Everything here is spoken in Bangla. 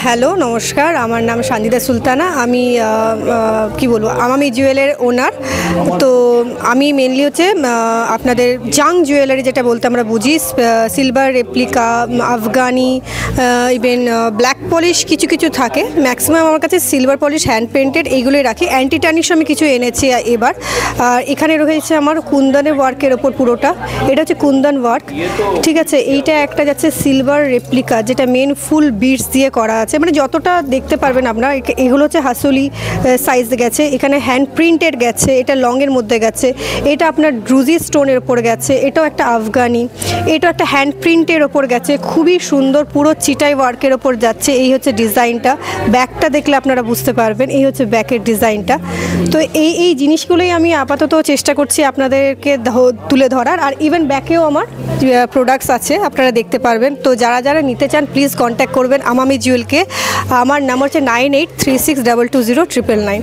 হ্যালো নমস্কার, আমার নাম সান্দিদা সুলতানা। আমি কি বলবো, আমামি জুয়েলের ওনার। তো আমি মেনলি হচ্ছে আপনাদের জাং জুয়েলারি যেটা বলতে আমরা বুঝি, silver replica, Afghani, even black polish কিছু কিছু থাকে। ম্যাক্সিমাম আমার কাছে সিলভার পলিশ হ্যান্ড পেন্টেড এইগুলোই রাখি। অ্যান্টি টার্নিশ আমি কিছু এনেছি এবার। আর এখানে রয়েছে আমার কুন্দনের ওয়ার্কের ওপর পুরোটা, এটা হচ্ছে কুন্দন ওয়ার্ক, ঠিক আছে। এইটা একটা যাচ্ছে সিলভার রেপ্লিকা, যেটা মেন ফুল বিটস দিয়ে করা আছে, মানে যতটা দেখতে পারবেন আপনারা। এগুলো হচ্ছে হাসুলি সাইজ গেছে, এখানে হ্যান্ড প্রিন্টেড গেছে, এটা লংয়ের মধ্যে গেছে, এটা আপনার ড্রুজি স্টোনের ওপর গেছে, এটাও একটা আফগানি, এটাও একটা হ্যান্ড প্রিন্টের ওপর গেছে, খুবই সুন্দর, পুরো চিটাই ওয়ার্কের ওপর যাচ্ছে। এই হচ্ছে ডিজাইনটা, ব্যাকটা দেখলে আপনারা বুঝতে পারবেন, এই হচ্ছে ব্যাকের ডিজাইনটা। তো এই জিনিসগুলোই আমি আপাতত চেষ্টা করছি আপনাদেরকে তুলে ধরার। আর ইভেন ব্যাকেও আমার প্রোডাক্টস আছে, আপনারা দেখতে পারবেন। তো যারা যারা নিতে চান প্লিজ কন্ট্যাক্ট করবেন আমামি জুয়েলকে। আমার নাম্বার হচ্ছে 9836220999।